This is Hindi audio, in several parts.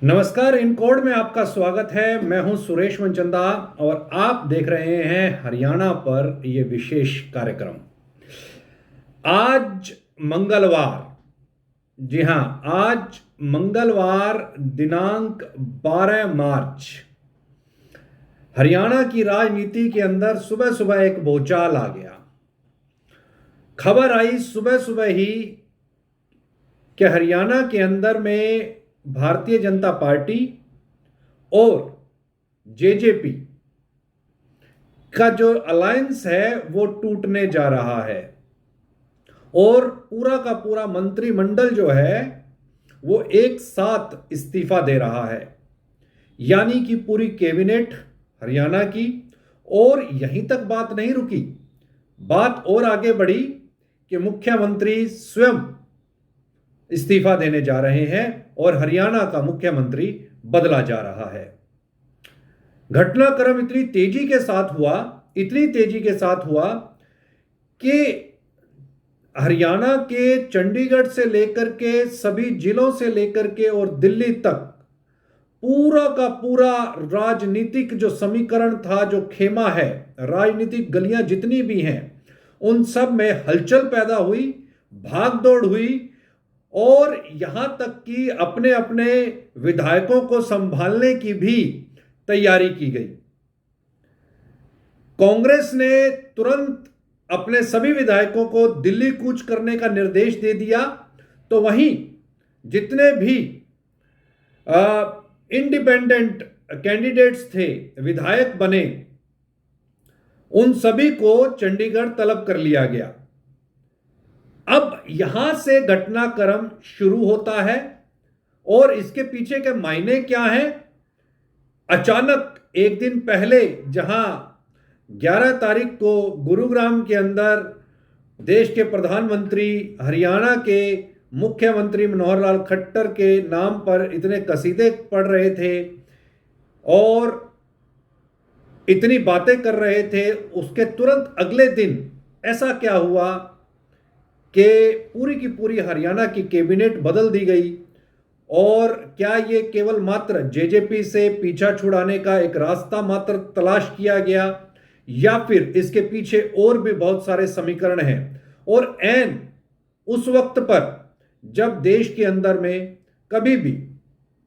नमस्कार। इन कोड में आपका स्वागत है। मैं हूं सुरेश मनचंदा और आप देख रहे हैं हरियाणा पर यह विशेष कार्यक्रम। आज मंगलवार, जी हां, आज मंगलवार दिनांक 12 मार्च, हरियाणा की राजनीति के अंदर सुबह सुबह एक भूचाल आ गया। खबर आई सुबह सुबह ही कि हरियाणा के अंदर में भारतीय जनता पार्टी और जेजेपी का जो अलायंस है वो टूटने जा रहा है और पूरा का पूरा मंत्रिमंडल जो है वो एक साथ इस्तीफा दे रहा है। यानी कि पूरी कैबिनेट हरियाणा की। और यहीं तक बात नहीं रुकी, बात और आगे बढ़ी कि मुख्यमंत्री स्वयं इस्तीफा देने जा रहे हैं और हरियाणा का मुख्यमंत्री बदला जा रहा है। घटनाक्रम इतनी तेजी के साथ हुआ कि हरियाणा के चंडीगढ़ से लेकर के सभी जिलों से लेकर के और दिल्ली तक पूरा का पूरा राजनीतिक जो समीकरण था, जो खेमा है, राजनीतिक गलियां जितनी भी हैं, उन सब में हलचल पैदा हुई, भागदौड़ हुई और यहां तक कि अपने अपने विधायकों को संभालने की भी तैयारी की गई। कांग्रेस ने तुरंत अपने सभी विधायकों को दिल्ली कूच करने का निर्देश दे दिया। तो वहीं जितने भी इंडिपेंडेंट कैंडिडेट्स थे, विधायक बने, उन सभी को चंडीगढ़ तलब कर लिया गया। अब यहां से घटनाक्रम शुरू होता है और इसके पीछे के मायने क्या हैं? अचानक एक दिन पहले, जहां 11 तारीख को गुरुग्राम के अंदर देश के प्रधानमंत्री हरियाणा के मुख्यमंत्री मनोहर लाल खट्टर के नाम पर इतने कसीदे पढ़ रहे थे और इतनी बातें कर रहे थे, उसके तुरंत अगले दिन ऐसा क्या हुआ कि पूरी की पूरी हरियाणा की कैबिनेट बदल दी गई। और क्या ये केवल मात्र जेजेपी से पीछा छुड़ाने का एक रास्ता मात्र तलाश किया गया, या फिर इसके पीछे और भी बहुत सारे समीकरण हैं? और ऐन उस वक्त पर जब देश के अंदर में कभी भी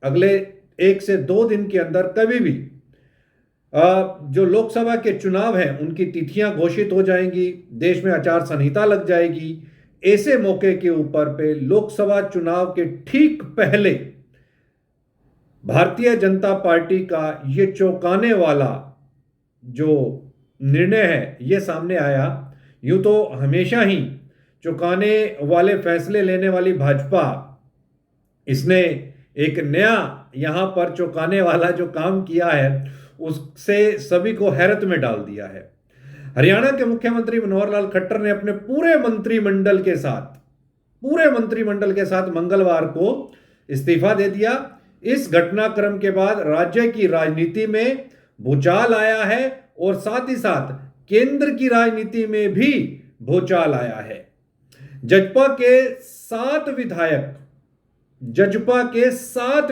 अगले 1 से 2 दिन के अंदर कभी भी जो लोकसभा के चुनाव हैं उनकी तिथियां घोषित हो जाएंगी, देश में आचार संहिता लग जाएगी, ऐसे मौके के ऊपर पे लोकसभा चुनाव के ठीक पहले भारतीय जनता पार्टी का ये चौंकाने वाला जो निर्णय है ये सामने आया। यूं तो हमेशा ही चौंकाने वाले फैसले लेने वाली भाजपा, इसने एक नया यहां पर चौंकाने वाला जो काम किया है उससे सभी को हैरत में डाल दिया है। हरियाणा के मुख्यमंत्री मनोहर लाल खट्टर ने अपने पूरे मंत्रिमंडल के साथ मंगलवार को इस्तीफा दे दिया। इस घटनाक्रम के बाद राज्य की राजनीति में भूचाल आया है और साथ ही साथ केंद्र की राजनीति में भी भूचाल आया है। जजपा के 7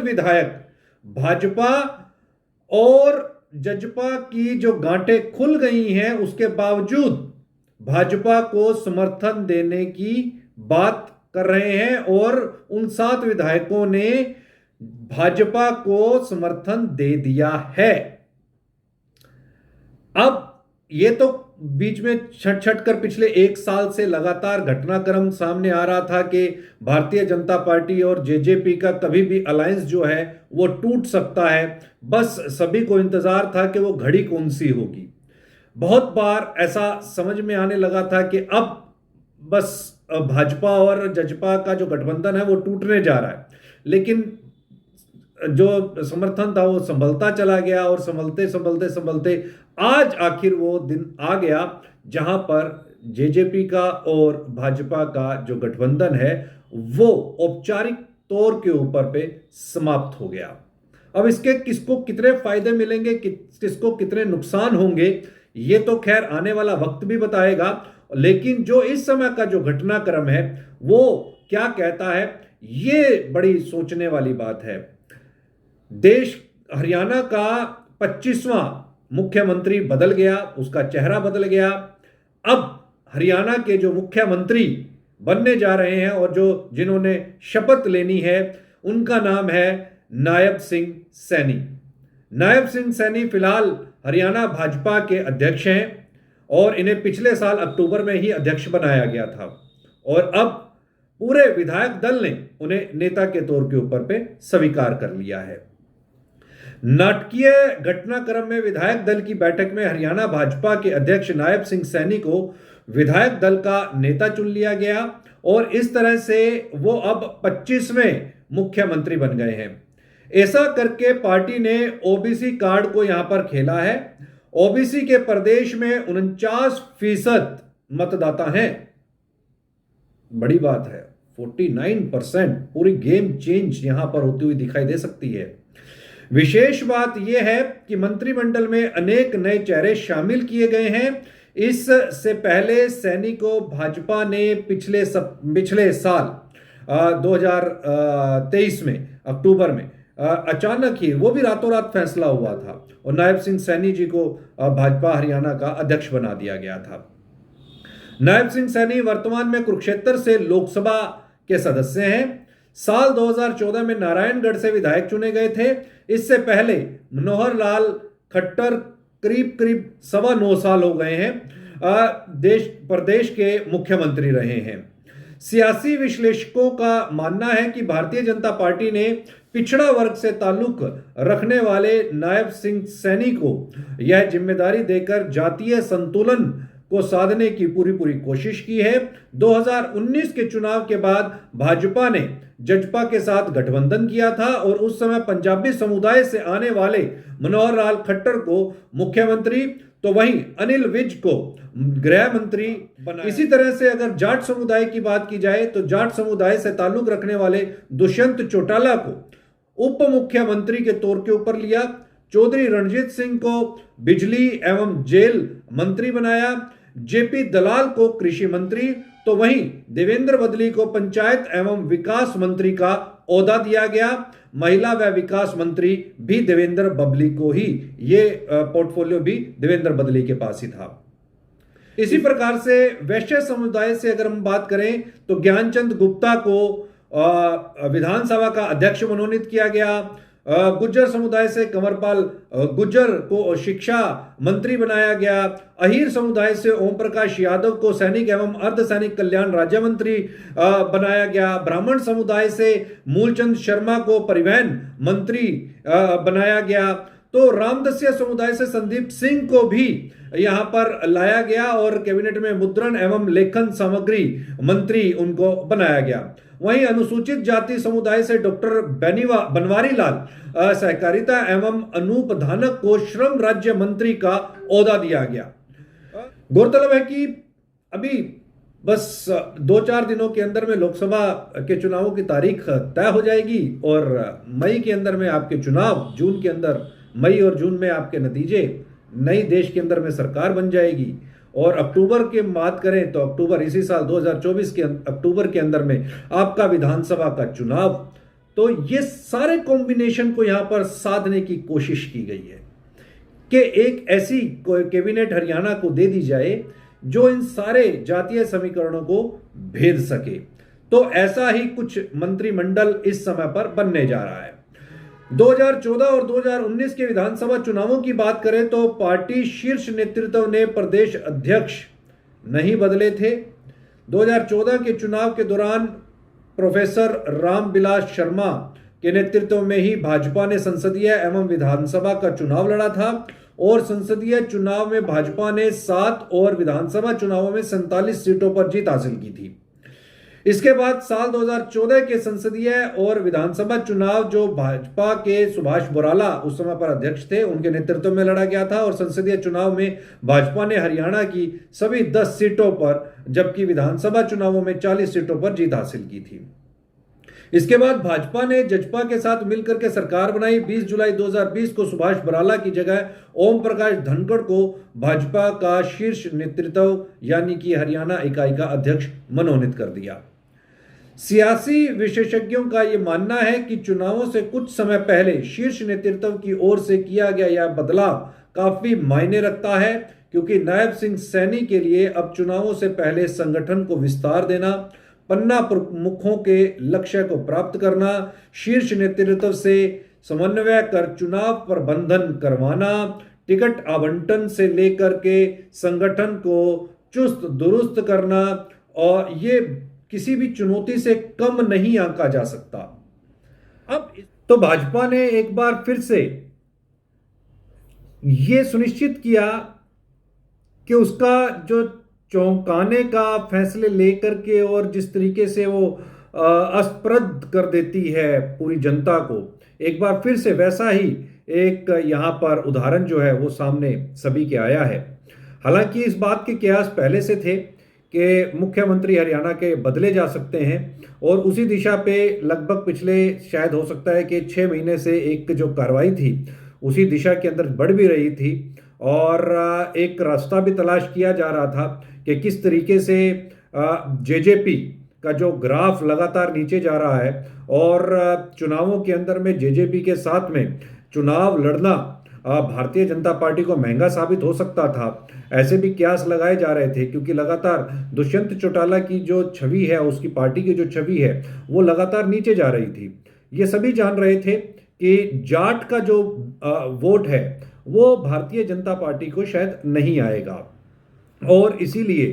विधायक भाजपा और जजपा की जो गांठें खुल गई हैं, उसके बावजूद भाजपा को समर्थन देने की बात कर रहे हैं और उन 7 विधायकों ने भाजपा को समर्थन दे दिया है। अब ये तो बीच में छट कर पिछले 1 साल से लगातार घटनाक्रम सामने आ रहा था कि भारतीय जनता पार्टी और जेजेपी का कभी भी अलायंस जो है वो टूट सकता है। बस सभी को इंतजार था कि वो घड़ी कौन सी होगी। बहुत बार ऐसा समझ में आने लगा था कि अब बस भाजपा और जजपा का जो गठबंधन है वो टूटने जा रहा है, लेकिन जो समर्थन था वो संभलता चला गया और संभलते आज आखिर वो दिन आ गया जहां पर जेजेपी का और भाजपा का जो गठबंधन है वो औपचारिक तौर के ऊपर पे समाप्त हो गया। अब इसके किसको कितने फायदे मिलेंगे, किसको कितने नुकसान होंगे, ये तो खैर आने वाला वक्त भी बताएगा। लेकिन जो इस समय का जो घटनाक्रम है वो क्या कहता है, ये बड़ी सोचने वाली बात है। देश हरियाणा का 25वां मुख्यमंत्री बदल गया, उसका चेहरा बदल गया। अब हरियाणा के जो मुख्यमंत्री बनने जा रहे हैं और जिन्होंने शपथ लेनी है, उनका नाम है नायब सिंह सैनी। नायब सिंह सैनी फिलहाल हरियाणा भाजपा के अध्यक्ष हैं और इन्हें पिछले साल अक्टूबर में ही अध्यक्ष बनाया गया था और अब पूरे विधायक दल ने उन्हें नेता के तौर के ऊपर पे स्वीकार कर लिया है। नाटकीय घटनाक्रम में विधायक दल की बैठक में हरियाणा भाजपा के अध्यक्ष नायब सिंह सैनी को विधायक दल का नेता चुन लिया गया और इस तरह से वो अब 25वें मुख्यमंत्री बन गए हैं। ऐसा करके पार्टी ने ओबीसी कार्ड को यहां पर खेला है। ओबीसी के प्रदेश में 49% मतदाता हैं। बड़ी बात है, 49%। पूरी गेम चेंज यहां पर होती हुई दिखाई दे सकती है। विशेष बात यह है कि मंत्रिमंडल में अनेक नए चेहरे शामिल किए गए हैं। इससे पहले सैनी को भाजपा ने पिछले साल 2023 में अक्टूबर में अचानक ही, वो भी रातों रात फैसला हुआ था और नायब सिंह सैनी जी को भाजपा हरियाणा का अध्यक्ष बना दिया गया था। नायब सिंह सैनी वर्तमान में कुरुक्षेत्र से लोकसभा के सदस्य हैं। साल 2014 में नारायणगढ़ से विधायक चुने गए थे। इससे पहले मनोहर लाल खट्टर करीब 9.25 साल हो गए हैं प्रदेश के मुख्यमंत्री रहे हैं। सियासी विश्लेषकों का मानना है कि भारतीय जनता पार्टी ने पिछड़ा वर्ग से ताल्लुक रखने वाले नायब सिंह सैनी को यह जिम्मेदारी देकर जातीय संतुलन को साधने की पूरी कोशिश की है। 2019 के चुनाव के बाद भाजपा ने जजपा के साथ गठबंधन किया था और उस समय पंजाबी समुदाय से आने वाले मनोहर लाल खट्टर को मुख्यमंत्री तो वहीं अनिल विज को गृह मंत्री बनाया। इसी तरह से अगर जाट समुदाय की बात की जाए तो जाट समुदाय से ताल्लुक रखने वाले दुष्यंत चौटाला को उप मुख्यमंत्री के तौर के ऊपर लिया। चौधरी रणजीत सिंह को बिजली एवं जेल मंत्री बनाया। जेपी दलाल को कृषि मंत्री तो वहीं देवेंद्र बदली को पंचायत एवं विकास मंत्री का ओहदा दिया गया। महिला व विकास मंत्री भी देवेंद्र बबली को ही, ये पोर्टफोलियो भी देवेंद्र बदली के पास ही था। इसी प्रकार से वैश्य समुदाय से अगर हम बात करें तो ज्ञानचंद गुप्ता को विधानसभा का अध्यक्ष मनोनीत किया गया। गुज्जर समुदाय से कंवरपाल गुज्जर को शिक्षा मंत्री बनाया गया। अहीर समुदाय से ओम प्रकाश यादव को सैनिक एवं अर्धसैनिक कल्याण राज्य मंत्री बनाया गया। ब्राह्मण समुदाय से मूलचंद शर्मा को परिवहन मंत्री बनाया गया। तो रामदसिया समुदाय से संदीप सिंह को भी यहां पर लाया गया और कैबिनेट में मुद्रण एवं लेखन सामग्री मंत्री उनको बनाया गया। वहीं अनुसूचित जाति समुदाय से डॉक्टर बनवारी लाल सहकारिता एवं अनूप धानक को श्रम राज्य मंत्री का ओहदा दिया गया। गौरतलब है कि अभी बस 2-4 दिनों के अंदर में लोकसभा के चुनावों की तारीख तय हो जाएगी और मई के अंदर में आपके चुनाव, जून के अंदर, मई और जून में आपके नतीजे, नई देश के अंदर में सरकार बन जाएगी और अक्टूबर के बात करें तो अक्टूबर इसी साल 2024 के अक्टूबर के अंदर में आपका विधानसभा का चुनाव। तो ये सारे कॉम्बिनेशन को यहां पर साधने की कोशिश की गई है कि एक ऐसी कैबिनेट हरियाणा को दे दी जाए जो इन सारे जातीय समीकरणों को भेद सके। तो ऐसा ही कुछ मंत्रिमंडल इस समय पर बनने जा रहा है। 2014 और 2019 के विधानसभा चुनावों की बात करें तो पार्टी शीर्ष नेतृत्व ने प्रदेश अध्यक्ष नहीं बदले थे। 2014 के चुनाव के दौरान प्रोफेसर रामविलास शर्मा के नेतृत्व में ही भाजपा ने संसदीय एवं विधानसभा का चुनाव लड़ा था और संसदीय चुनाव में भाजपा ने 7 और विधानसभा चुनावों में 47 सीटों पर जीत हासिल की थी। इसके बाद साल 2014 के संसदीय और विधानसभा चुनाव जो भाजपा के सुभाष बोराला उस समय पर अध्यक्ष थे, उनके नेतृत्व में लड़ा गया था और संसदीय चुनाव में भाजपा ने हरियाणा की सभी 10 सीटों पर जबकि विधानसभा चुनावों में 40 सीटों पर जीत हासिल की थी। इसके बाद भाजपा ने जजपा के साथ मिलकर के सरकार बनाई। 20 जुलाई 2020 को सुभाष बराला की जगह ओम प्रकाश धनखड़ को भाजपा का शीर्ष नेतृत्व यानी कि हरियाणा इकाई का अध्यक्ष मनोनीत कर दिया। सियासी विशेषज्ञों का यह मानना है कि चुनावों से कुछ समय पहले शीर्ष नेतृत्व की ओर से किया गया यह बदलाव काफी मायने रखता है, क्योंकि नायब सिंह सैनी के लिए अब चुनावों से पहले संगठन को विस्तार देना, पन्ना प्रमुखों के लक्ष्य को प्राप्त करना, शीर्ष नेतृत्व से समन्वय कर चुनाव प्रबंधन करवाना, टिकट आवंटन से लेकर के संगठन को चुस्त दुरुस्त करना, और ये किसी भी चुनौती से कम नहीं आंका जा सकता। अब तो भाजपा ने एक बार फिर से यह सुनिश्चित किया कि उसका जो चौंकाने का फैसले लेकर के और जिस तरीके से वो अस्प्रद कर देती है पूरी जनता को, एक बार फिर से वैसा ही एक यहां पर उदाहरण जो है वो सामने सभी के आया है। हालांकि इस बात के कयास पहले से थे कि मुख्यमंत्री हरियाणा के बदले जा सकते हैं, और उसी दिशा पे लगभग पिछले शायद हो सकता है कि 6 महीने से एक जो कार्रवाई थी उसी दिशा के अंदर बढ़ भी रही थी, और एक रास्ता भी तलाश किया जा रहा था कि किस तरीके से जेजेपी का जो ग्राफ लगातार नीचे जा रहा है, और चुनावों के अंदर में जेजेपी के साथ में चुनाव लड़ना भारतीय जनता पार्टी को महंगा साबित हो सकता था। ऐसे भी कयास लगाए जा रहे थे, क्योंकि लगातार दुष्यंत चौटाला की जो छवि है, उसकी पार्टी की जो छवि है, वो लगातार नीचे जा रही थी। ये सभी जान रहे थे कि जाट का जो वोट है वो भारतीय जनता पार्टी को शायद नहीं आएगा, और इसीलिए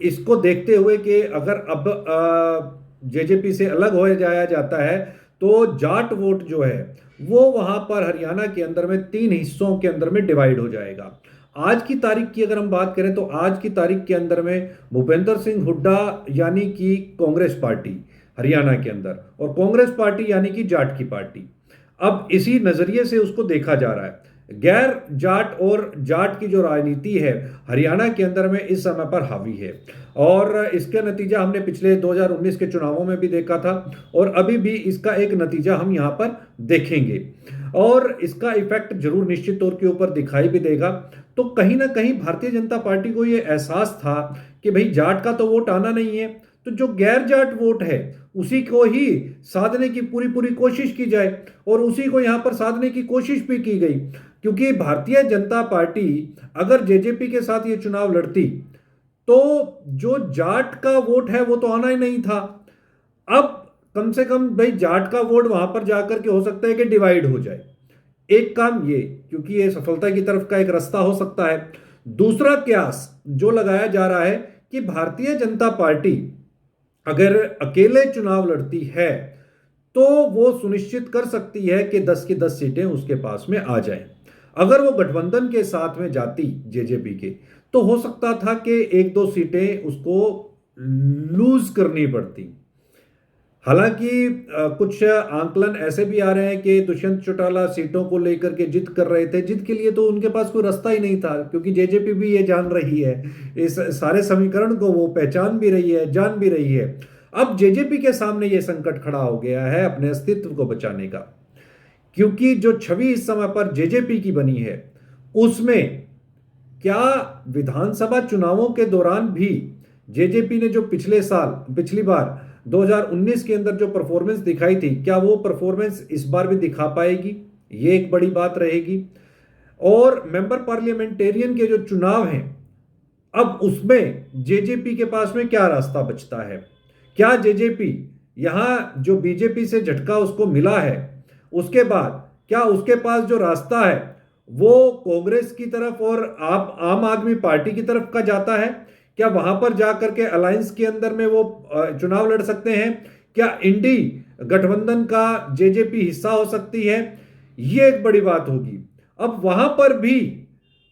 इसको देखते हुए कि अगर अब जेजेपी से अलग हो जाया जाता है तो जाट वोट जो है वो वहां पर हरियाणा के अंदर में 3 हिस्सों के अंदर में डिवाइड हो जाएगा। आज की तारीख की अगर हम बात करें तो आज की तारीख के अंदर में भूपेंद्र सिंह हुड्डा यानी कि कांग्रेस पार्टी हरियाणा के अंदर, और कांग्रेस पार्टी यानी कि जाट की पार्टी, अब इसी नजरिए से उसको देखा जा रहा है। गैर जाट और जाट की जो राजनीति है हरियाणा के अंदर में इस समय पर हावी है, और इसका नतीजा हमने पिछले 2019 के चुनावों में भी देखा था, और अभी भी इसका एक नतीजा हम यहां पर देखेंगे, और इसका इफेक्ट जरूर निश्चित तौर के ऊपर दिखाई भी देगा। तो कहीं ना कहीं भारतीय जनता पार्टी को यह एहसास था कि भाई जाट का तो वोट आना नहीं है, तो जो गैर जाट वोट है उसी को ही साधने की पूरी पूरी कोशिश की जाए, और उसी को यहां पर साधने की कोशिश भी की गई, क्योंकि भारतीय जनता पार्टी अगर जेजेपी के साथ ये चुनाव लड़ती तो जो जाट का वोट है वो तो आना ही नहीं था। अब कम से कम भाई जाट का वोट वहां पर जाकर के हो सकता है कि डिवाइड हो जाए, एक काम ये, क्योंकि ये सफलता की तरफ का एक रास्ता हो सकता है। दूसरा कयास जो लगाया जा रहा है कि भारतीय जनता पार्टी अगर अकेले चुनाव लड़ती है तो वो सुनिश्चित कर सकती है कि 10 की 10 सीटें उसके पास में आ जाएं। अगर वो गठबंधन के साथ में जाती जेजेपी के, तो हो सकता था कि 1-2 सीटें उसको लूज करनी पड़ती। हालांकि कुछ आंकलन ऐसे भी आ रहे हैं कि दुष्यंत चौटाला सीटों को लेकर के जिद कर रहे थे, जिद के लिए तो उनके पास कोई रास्ता ही नहीं था, क्योंकि जेजेपी भी ये जान रही है, इस सारे समीकरण को वो पहचान भी रही है, जान भी रही है। अब जेजेपी के सामने ये संकट खड़ा हो गया है अपने अस्तित्व को बचाने का, क्योंकि जो छवि इस समय पर जेजेपी की बनी है उसमें क्या विधानसभा चुनावों के दौरान भी जेजेपी ने जो पिछली बार 2019 के अंदर जो परफॉर्मेंस दिखाई थी, क्या वो परफॉर्मेंस इस बार भी दिखा पाएगी? ये एक बड़ी बात रहेगी। और मेंबर पार्लियामेंटेरियन के जो चुनाव हैं, अब उसमें जेजेपी के पास में क्या रास्ता बचता है? क्या जेजेपी यहां जो बीजेपी से झटका उसको मिला है, उसके बाद क्या उसके पास जो रास्ता है वो कांग्रेस की तरफ और आम आदमी पार्टी की तरफ का जाता है? क्या वहां पर जाकर के अलायंस के अंदर में वो चुनाव लड़ सकते हैं? क्या इंडी गठबंधन का जेजेपी हिस्सा हो सकती है? ये एक बड़ी बात होगी। अब वहां पर भी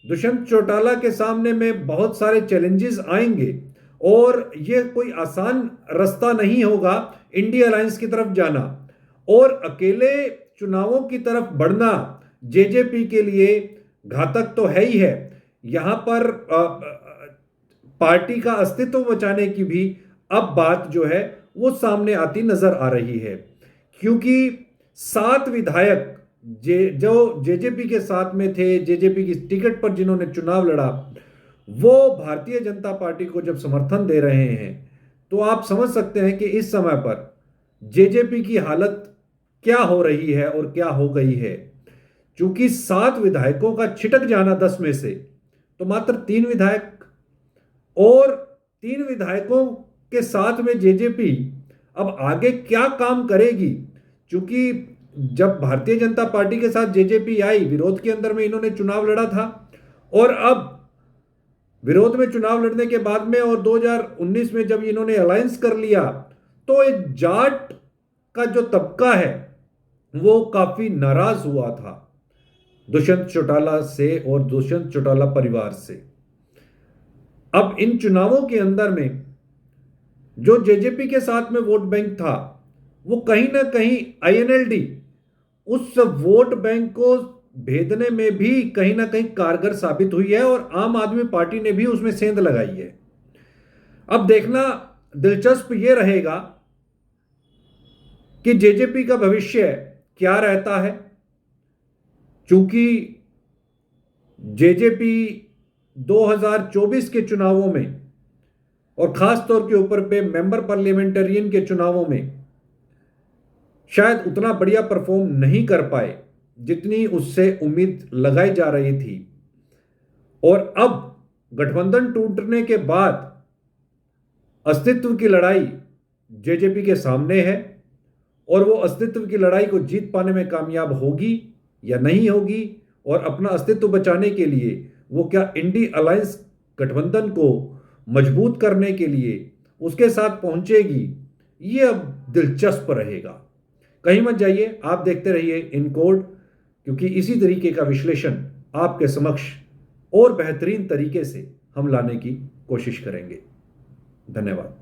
दुष्यंत चौटाला के सामने में बहुत सारे चैलेंजेस आएंगे, और ये कोई आसान रास्ता नहीं होगा इंडी अलायंस की तरफ जाना, और अकेले चुनावों की तरफ बढ़ना जेजेपी के लिए घातक तो है ही है। यहां पर पार्टी का अस्तित्व बचाने की भी अब बात जो है वो सामने आती नजर आ रही है, क्योंकि 7 विधायक जो जेजेपी के साथ में थे, जेजेपी की टिकट पर जिन्होंने चुनाव लड़ा, वो भारतीय जनता पार्टी को जब समर्थन दे रहे हैं तो आप समझ सकते हैं कि इस समय पर जेजेपी की हालत क्या हो रही है और क्या हो गई है। चूंकि 7 विधायकों का छिटक जाना 10 में से, तो मात्र 3 विधायक, और 3 विधायकों के साथ में जेजेपी अब आगे क्या काम करेगी। क्योंकि जब भारतीय जनता पार्टी के साथ जेजेपी आई, विरोध के अंदर में इन्होंने चुनाव लड़ा था, और अब विरोध में चुनाव लड़ने के बाद में और 2019 में जब इन्होंने अलायंस कर लिया, तो एक जाट का जो तबका है वो काफी नाराज हुआ था दुष्यंत चौटाला से और दुष्यंत चौटाला परिवार से। अब इन चुनावों के अंदर में जो जेजेपी के साथ में वोट बैंक था, वो कहीं ना कहीं आईएनएलडी उस वोट बैंक को भेदने में भी कहीं ना कहीं कारगर साबित हुई है, और आम आदमी पार्टी ने भी उसमें सेंध लगाई है। अब देखना दिलचस्प ये रहेगा कि जेजेपी का भविष्य क्या रहता है। क्योंकि जेजेपी 2024 के चुनावों में और खास तौर के ऊपर पे मेंबर पार्लियामेंटेरियन के चुनावों में शायद उतना बढ़िया परफॉर्म नहीं कर पाए जितनी उससे उम्मीद लगाई जा रही थी। और अब गठबंधन टूटने के बाद अस्तित्व की लड़ाई जेजेपी के सामने है, और वो अस्तित्व की लड़ाई को जीत पाने में कामयाब होगी या नहीं होगी, और अपना अस्तित्व बचाने के लिए वो क्या इंडी अलायंस गठबंधन को मजबूत करने के लिए उसके साथ पहुंचेगी, ये अब दिलचस्प रहेगा। कहीं मत जाइए, आप देखते रहिए इनकोड, क्योंकि इसी तरीके का विश्लेषण आपके समक्ष और बेहतरीन तरीके से हम लाने की कोशिश करेंगे। धन्यवाद।